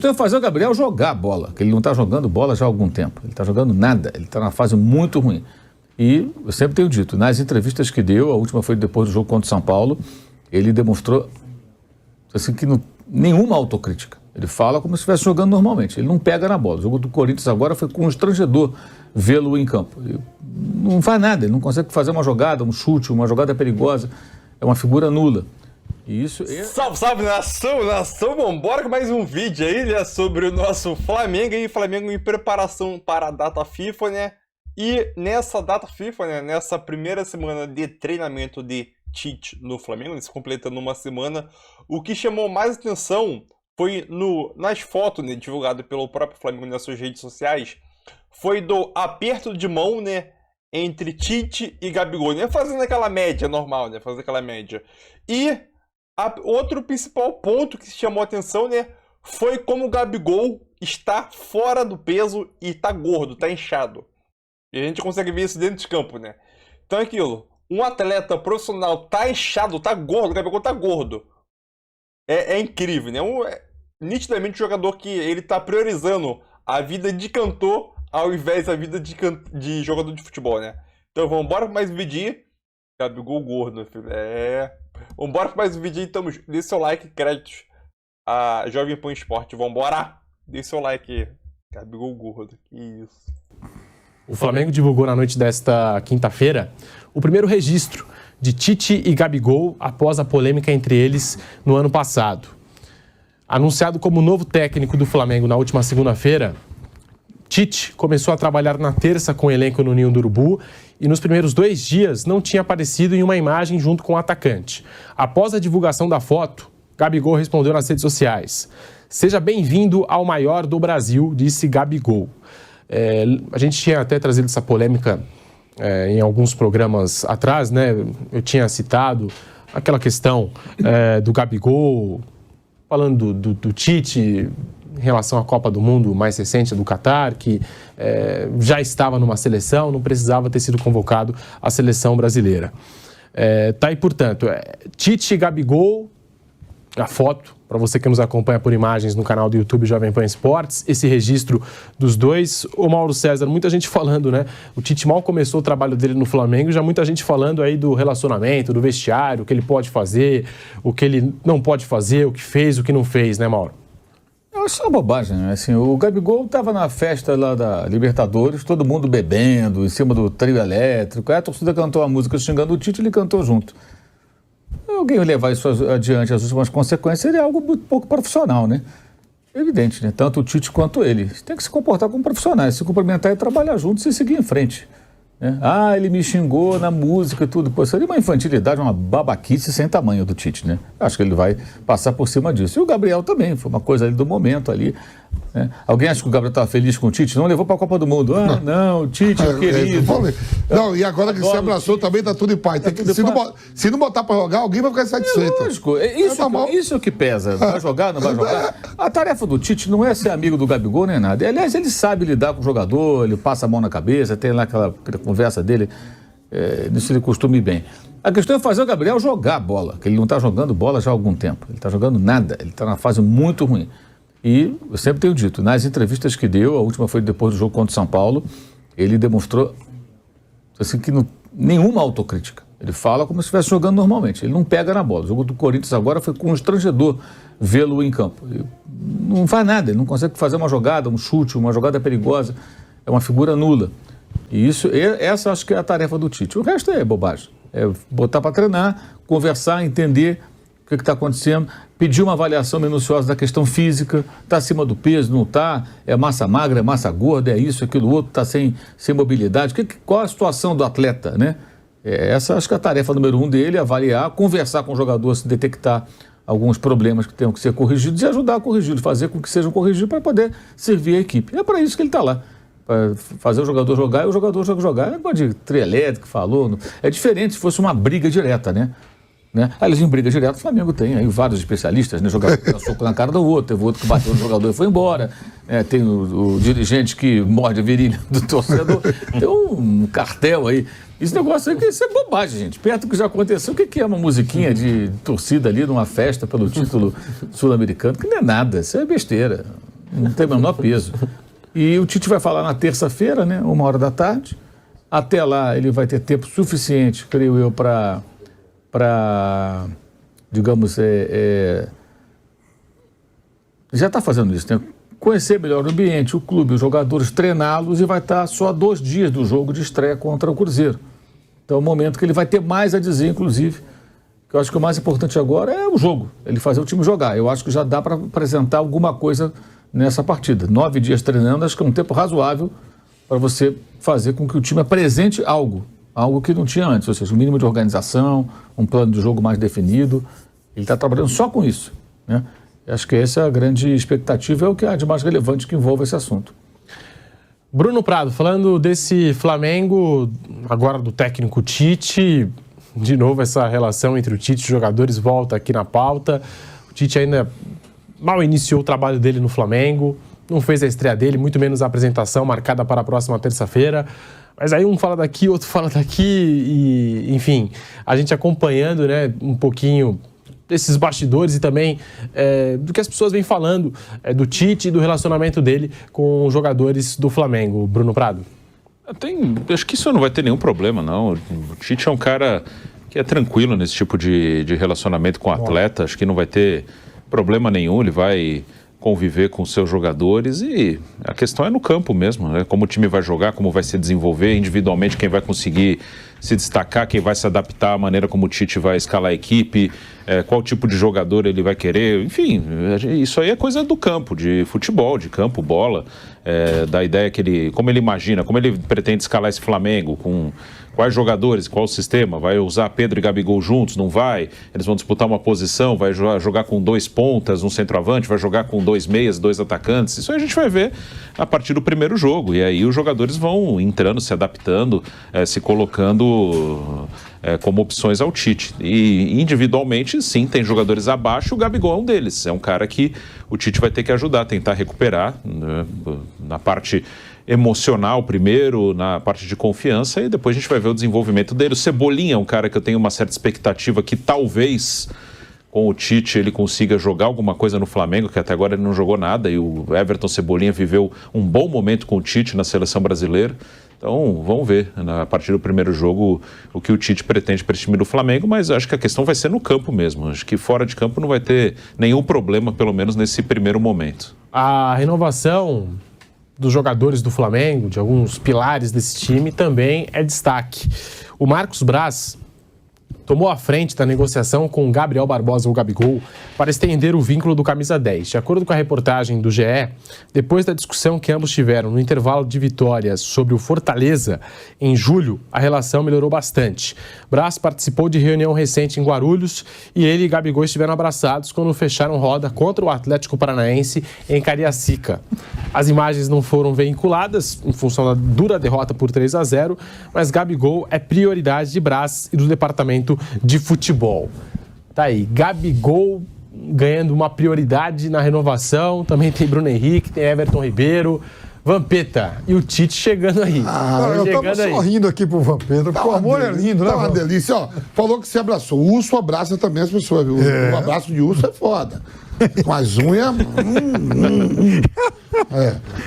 Então fazer o Gabriel jogar bola, que ele não está jogando bola já há algum tempo. Ele está jogando nada, ele está numa fase muito ruim. E eu sempre tenho dito, nas entrevistas que deu, a última foi depois do jogo contra o São Paulo, ele demonstrou assim, que nenhuma autocrítica. Ele fala como se estivesse jogando normalmente, ele não pega na bola. O jogo do Corinthians agora foi constrangedor vê-lo em campo. Ele não faz nada, ele não consegue fazer uma jogada, um chute, uma jogada perigosa. É uma figura nula. E isso Salve, salve, nação, vambora com mais um vídeo aí, né, sobre o nosso Flamengo e Flamengo em preparação para a data FIFA, né? E nessa data FIFA, né, nessa primeira semana de treinamento de Tite no Flamengo, se completando uma semana, o que chamou mais atenção foi nas fotos, né, divulgadas pelo próprio Flamengo nas suas redes sociais, foi do aperto de mão, né, entre Tite e Gabigol, né, fazendo aquela média normal, né, fazendo aquela média. E outro principal ponto que chamou a atenção, né, foi como o Gabigol está fora do peso e está gordo, está inchado. E a gente consegue ver isso dentro de campo, né? Então é aquilo, um atleta profissional tá inchado, tá gordo, o Gabigol tá gordo. É incrível, né? Nitidamente um jogador que ele tá priorizando a vida de cantor ao invés da vida de jogador de futebol, né? Então vamos embora para mais um vídeo. Gabigol gordo, filho. Vambora para mais um vídeo, então. Dê seu like, créditos a Jovem Pan Esporte. Vambora! Dê seu like. Gabigol gordo, que isso. O Flamengo divulgou na noite desta quinta-feira o primeiro registro de Tite e Gabigol após a polêmica entre eles no ano passado. Anunciado como novo técnico do Flamengo na última segunda-feira, Tite começou a trabalhar na terça com o elenco no Ninho do Urubu e nos primeiros 2 dias não tinha aparecido em uma imagem junto com o atacante. Após a divulgação da foto, Gabigol respondeu nas redes sociais: "Seja bem-vindo ao maior do Brasil", disse Gabigol. A gente tinha até trazido essa polêmica em alguns programas atrás, né? Eu tinha citado aquela questão do Gabigol, falando do Tite em relação à Copa do Mundo mais recente do Catar, que já estava numa seleção, não precisava ter sido convocado à seleção brasileira. Tá aí, portanto, Tite e Gabigol, a foto, para você que nos acompanha por imagens no canal do YouTube Jovem Pan Esportes, esse registro dos dois. O Mauro César, muita gente falando, né? O Tite mal começou o trabalho dele no Flamengo, já muita gente falando aí do relacionamento, do vestiário, o que ele pode fazer, o que ele não pode fazer, o que fez, o que não fez, né, Mauro? Eu acho uma bobagem, né? Assim, o Gabigol estava na festa lá da Libertadores, todo mundo bebendo, em cima do trio elétrico. A torcida cantou a música xingando o Tite, ele cantou junto. Alguém levar isso adiante, as últimas consequências, seria algo muito pouco profissional, né? Evidente, né? Tanto o Tite quanto ele. Tem que se comportar como profissionais, se cumprimentar e trabalhar juntos e seguir em frente. Né? Ah, ele me xingou na música e tudo. Pô, seria uma infantilidade, uma babaquice sem tamanho do Tite, né? Acho que ele vai passar por cima disso. E o Gabriel também, foi uma coisa ali do momento ali. Né? Alguém acha que o Gabriel estava feliz com o Tite? Não levou para a Copa do Mundo. Ah, não, o Tite, querido. Não, e agora que se abraçou também tá tudo em paz. Se não botar para jogar, alguém vai ficar insatisfeito. Lógico, isso é o que pesa. Vai jogar, não vai jogar? A tarefa do Tite não é ser amigo do Gabigol nem nada. Aliás, ele sabe lidar com o jogador, ele passa a mão na cabeça, tem lá aquela conversa dele, nisso ele costuma ir bem. A questão é fazer o Gabriel jogar bola, que ele não está jogando bola já há algum tempo. Ele está jogando nada, ele está numa fase muito ruim. E eu sempre tenho dito, nas entrevistas que deu, a última foi depois do jogo contra o São Paulo, ele demonstrou assim, que nenhuma autocrítica. Ele fala como se estivesse jogando normalmente, ele não pega na bola. O jogo do Corinthians agora foi constrangedor vê-lo em campo. Ele não faz nada, ele não consegue fazer uma jogada, um chute, uma jogada perigosa. É uma figura nula. E essa acho que é a tarefa do Tite. O resto é bobagem. É botar para treinar, conversar, entender o que está acontecendo, pedir uma avaliação minuciosa da questão física, está acima do peso, não está, é massa magra, é massa gorda, é isso, aquilo outro, está sem mobilidade. Qual a situação do atleta, né? Essa acho que é a tarefa número 1 dele, avaliar, conversar com o jogador, se detectar alguns problemas que tenham que ser corrigidos e ajudar a corrigi-los, fazer com que sejam corrigidos para poder servir a equipe. É para isso que ele está lá. Para fazer o jogador jogar e o jogador jogar. Não pode trio elétrico, falou. É diferente se fosse uma briga direta, né? Aliás, em briga direta, o Flamengo tem aí vários especialistas, né? Jogador que dá soco na cara do outro, teve outro que bateu no jogador e foi embora. Tem o dirigente que morde a virilha do torcedor. Tem um cartel aí. Esse negócio aí, isso é bobagem, gente. Perto do que já aconteceu, o que é uma musiquinha de torcida ali numa festa pelo título sul-americano? Que não é nada, isso é besteira. Não tem o menor peso. E o Tite vai falar na terça-feira, né, 13h. Até lá ele vai ter tempo suficiente, creio eu, para digamos, já está fazendo isso, né? Conhecer melhor o ambiente, o clube, os jogadores, treiná-los, e vai estar só a 2 dias do jogo de estreia contra o Cruzeiro. Então é um momento que ele vai ter mais a dizer, inclusive, que eu acho que o mais importante agora é o jogo, ele fazer o time jogar. Eu acho que já dá para apresentar alguma coisa nessa partida. 9 dias treinando, acho que é um tempo razoável para você fazer com que o time apresente algo que não tinha antes, ou seja, um mínimo de organização, um plano de jogo mais definido. Ele está trabalhando só com isso, né? Acho que essa é a grande expectativa, é o que há de mais relevante que envolve esse assunto. Bruno Prado, falando desse Flamengo, agora do técnico Tite, de novo essa relação entre o Tite e os jogadores volta aqui na pauta. O Tite ainda mal iniciou o trabalho dele no Flamengo, não fez a estreia dele, muito menos a apresentação marcada para a próxima terça-feira. Mas aí um fala daqui, outro fala daqui, e enfim, a gente acompanhando, né, um pouquinho desses bastidores e também do que as pessoas vêm falando do Tite e do relacionamento dele com os jogadores do Flamengo. Bruno Prado. Acho que isso não vai ter nenhum problema, não. O Tite é um cara que é tranquilo nesse tipo de relacionamento com o atleta. Acho que não vai ter problema nenhum, ele vai conviver com seus jogadores, e a questão é no campo mesmo, né? Como o time vai jogar, como vai se desenvolver individualmente, quem vai conseguir se destacar, quem vai se adaptar à maneira como o Tite vai escalar a equipe, qual tipo de jogador ele vai querer, enfim, isso aí é coisa do campo, de futebol, de campo, bola, da ideia que ele, como ele imagina, como ele pretende escalar esse Flamengo, com quais jogadores, qual sistema, vai usar Pedro e Gabigol juntos, não vai, eles vão disputar uma posição, vai jogar com 2 pontas, um centroavante, vai jogar com 2 meias, 2 atacantes, isso aí a gente vai ver a partir do primeiro jogo, e aí os jogadores vão entrando, se adaptando, se colocando como opções ao Tite. E individualmente, sim, tem jogadores abaixo, o Gabigol é um deles. É um cara que o Tite vai ter que ajudar, tentar recuperar, né, na parte emocional primeiro, na parte de confiança, e depois a gente vai ver o desenvolvimento dele. O Cebolinha é um cara que eu tenho uma certa expectativa que talvez com o Tite ele consiga jogar alguma coisa no Flamengo, que até agora ele não jogou nada, e o Everton Cebolinha viveu um bom momento com o Tite na seleção brasileira. Então, vamos ver, a partir do primeiro jogo, o que o Tite pretende para esse time do Flamengo, mas acho que a questão vai ser no campo mesmo. Acho que fora de campo não vai ter nenhum problema, pelo menos nesse primeiro momento. A renovação dos jogadores do Flamengo, de alguns pilares desse time, também é destaque. O Marcos Braz tomou a frente da negociação com o Gabriel Barbosa, o Gabigol, para estender o vínculo do camisa 10. De acordo com a reportagem do GE, depois da discussão que ambos tiveram no intervalo de vitórias sobre o Fortaleza, em julho, a relação melhorou bastante. Braz participou de reunião recente em Guarulhos e ele e Gabigol estiveram abraçados quando fecharam roda contra o Atlético Paranaense em Cariacica. As imagens não foram veiculadas em função da dura derrota por 3-0, mas Gabigol é prioridade de Braz e do departamento de futebol. Tá aí, Gabigol ganhando uma prioridade na renovação, também tem Bruno Henrique, tem Everton Ribeiro, Vampeta e o Tite chegando aí. Eu tava sorrindo aqui pro Vampeta, porque o amor é lindo, né? Tá uma delícia, ó. Falou que se abraçou. O urso abraça também as pessoas, viu? O abraço de urso é foda. Com as unhas.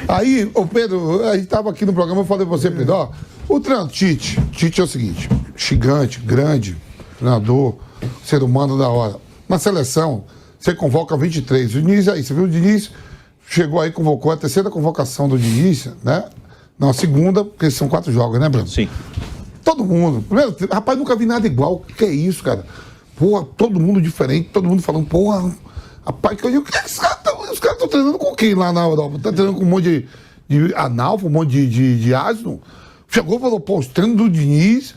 Aí, ô Pedro, a gente tava aqui no programa, eu falei pra você, Pedro, ó, o Tite é o seguinte, gigante, grande, treinador, ser humano da hora. Na seleção, você convoca 23. O Diniz aí, você viu o Diniz? Chegou aí, convocou a 3ª convocação do Diniz, né? Não, a 2ª, porque são 4 jogos, né, Bruno? Sim. Todo mundo. Primeiro, rapaz, nunca vi nada igual. O que é isso, cara? Porra, todo mundo diferente, todo mundo falando, porra, rapaz, os caras estão treinando com quem lá na Europa? Tá treinando com um monte de analfa, um monte de asno. Chegou e falou, pô, os treinos do Diniz,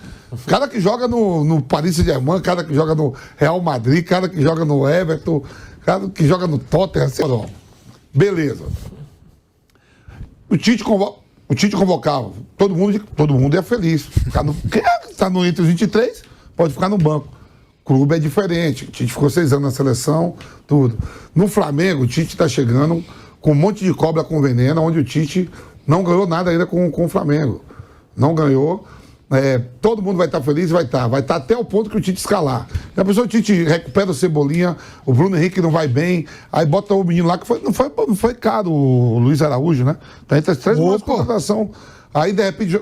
cara que joga no Paris Saint-Germain, cara que joga no Real Madrid, cara que joga no Everton, cara que joga no Tottenham, assim, ó. Beleza. O Tite convocava, todo mundo é feliz. Quem está entre os 23 pode ficar no banco. O clube é diferente. O Tite ficou 6 anos na seleção, tudo. No Flamengo, o Tite está chegando com um monte de cobra com veneno, onde o Tite não ganhou nada ainda com o Flamengo. Não ganhou. todo mundo vai estar feliz, vai estar até o ponto que o Tite escalar. Já pensou, o Tite recupera o Cebolinha, o Bruno Henrique não vai bem, aí bota o menino lá, que não foi caro, o Luiz Araújo, né? Tá entre as 3 maiores contratações. Aí, de repente,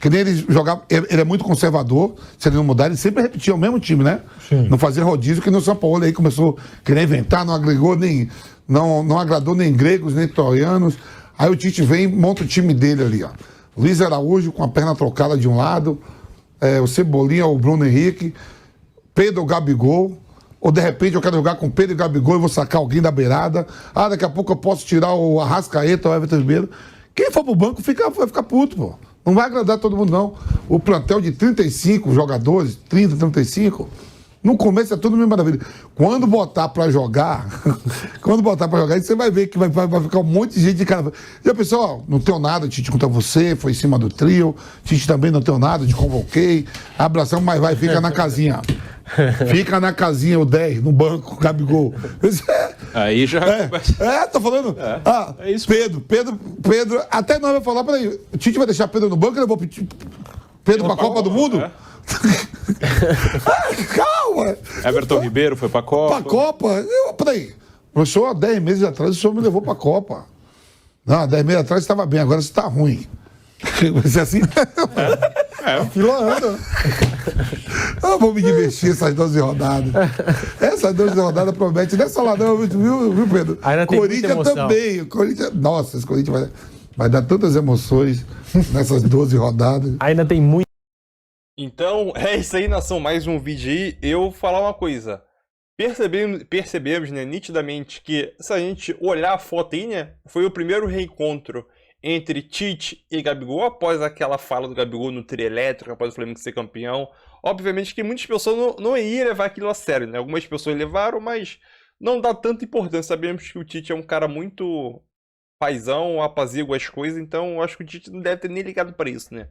que nem ele jogava, ele é muito conservador, se ele não mudar, ele sempre repetia o mesmo time, né? Sim. Não fazia rodízio, que no São Paulo aí começou a querer inventar, não agregou nem, não agradou nem gregos, nem troianos. Aí o Tite vem e monta o time dele ali, ó. Luiz Araújo com a perna trocada de um lado, o Cebolinha, o Bruno Henrique, Pedro, o Gabigol, ou de repente eu quero jogar com Pedro e Gabigol e vou sacar alguém da beirada. Daqui a pouco eu posso tirar o Arrascaeta, o Everton Ribeiro. Quem for pro banco vai ficar puto, pô. Não vai agradar todo mundo, não. O plantel de 35 jogadores, 30, 35, no começo é tudo meio maravilha. Quando botar pra jogar, você vai ver que vai ficar um monte de gente de cara. Já pensou, ó, não tenho nada, Tite contra você, foi em cima do trio, Tite também não tenho nada, te convoquei, abração, mas fica na casinha. Fica na casinha o 10, no banco, Gabigol. Aí já Tô falando. É isso. Pedro, até nós vamos falar, peraí, o Tite vai deixar Pedro no banco, eu vou pedir Pedro pra Copa do Mundo? Calma! Everton Ribeiro foi pra Copa. Pra Copa? Peraí. O senhor, há 10 meses atrás, o senhor me levou pra Copa. Não, há 10 meses atrás estava bem, agora você tá ruim. Vai ser assim? Fila anda. Eu vou me divertir essas 12 rodadas. Essas 12 rodadas prometem. Não é só lá não, viu, Pedro? Ainda tem muita Corinthians emoção. também. Nossa, esse Corinthians vai dar tantas emoções nessas 12 rodadas. Ainda tem muito. Então, é isso aí, nação. Mais um vídeo aí. Eu vou falar uma coisa. Percebemos, né, nitidamente que, se a gente olhar a foto aí, né, foi o primeiro reencontro entre Tite e Gabigol, após aquela fala do Gabigol no trio elétrico, após o Flamengo ser campeão. Obviamente que muitas pessoas não iam levar aquilo a sério, né? Algumas pessoas levaram, mas não dá tanta importância. Sabemos que o Tite é um cara muito paizão, apazigua as coisas, então eu acho que o Tite não deve ter nem ligado para isso, né?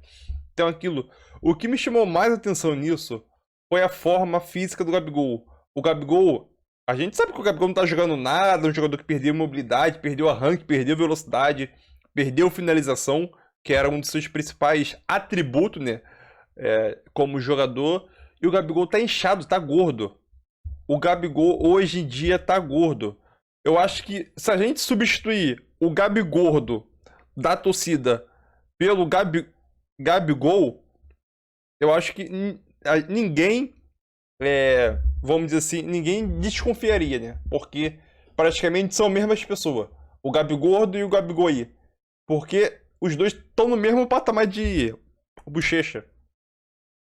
Então aquilo, o que me chamou mais atenção nisso foi a forma física do Gabigol. O Gabigol, a gente sabe que o Gabigol não tá jogando nada, é um jogador que perdeu mobilidade, perdeu arranque, perdeu velocidade, perdeu finalização, que era um dos seus principais atributos, né? Como jogador. E o Gabigol tá inchado, tá gordo. O Gabigol hoje em dia tá gordo. Eu acho que se a gente substituir o Gabigordo da torcida pelo Gabigol, eu acho que ninguém, vamos dizer assim, ninguém desconfiaria, né? Porque praticamente são as mesmas pessoas. O Gabigordo e o Gabigol. Porque os dois estão no mesmo patamar de bochecha.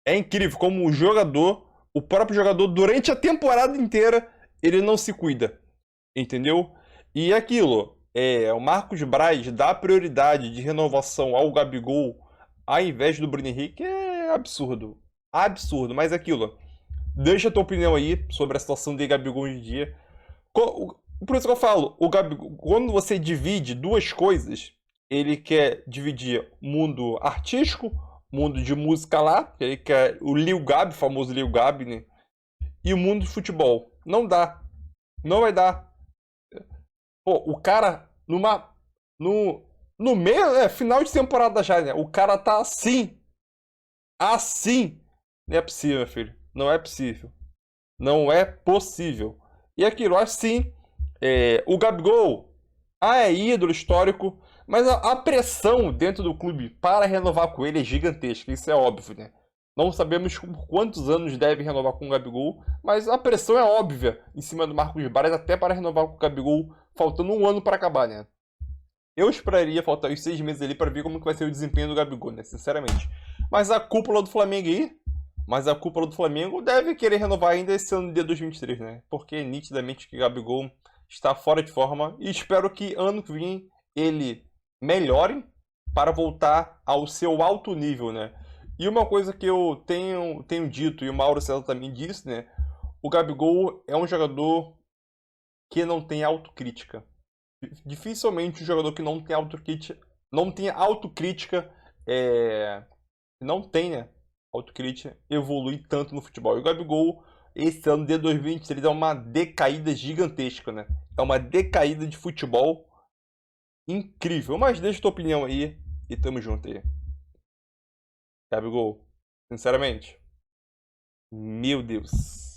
É incrível como o jogador, o próprio jogador, durante a temporada inteira, ele não se cuida. Entendeu? E aquilo, o Marcos Braz dá prioridade de renovação ao Gabigol ao invés do Bruno Henrique é absurdo. Absurdo, mas aquilo, deixa a tua opinião aí sobre a situação de Gabigol hoje em dia. Por isso que eu falo, o Gabigol, quando você divide duas coisas, ele quer dividir mundo artístico, mundo de música lá, ele quer o Lil Gabi, famoso Lil Gabi, né? E o mundo de futebol. Não dá. Não vai dar. Pô, o cara, no meio, final de temporada já, né? O cara tá assim. Assim. Não é possível, meu filho. Não é possível. Não é possível. E aquilo, assim, o Gabigol, é ídolo histórico, mas a pressão dentro do clube para renovar com ele é gigantesca, isso é óbvio, né? Não sabemos por quantos anos deve renovar com o Gabigol, mas a pressão é óbvia em cima do Marcos Braz, até para renovar com o Gabigol, faltando um ano para acabar, né? Eu esperaria faltar os 6 meses ali para ver como que vai ser o desempenho do Gabigol, né? Sinceramente. Mas a cúpula do Flamengo deve querer renovar ainda esse ano de 2023, né? Porque nitidamente que o Gabigol está fora de forma e espero que ano que vem ele melhore para voltar ao seu alto nível, né? E uma coisa que eu tenho dito, e o Mauro César também disse, né? O Gabigol é um jogador que não tem autocrítica. Dificilmente um jogador que não tem autocrítica, autocrítica, evolui tanto no futebol. E o Gabigol, esse ano de 2023, é uma decaída gigantesca, né? É uma decaída de futebol incrível. Mas deixa tua opinião aí e tamo junto aí. Gabigol, sinceramente, meu Deus.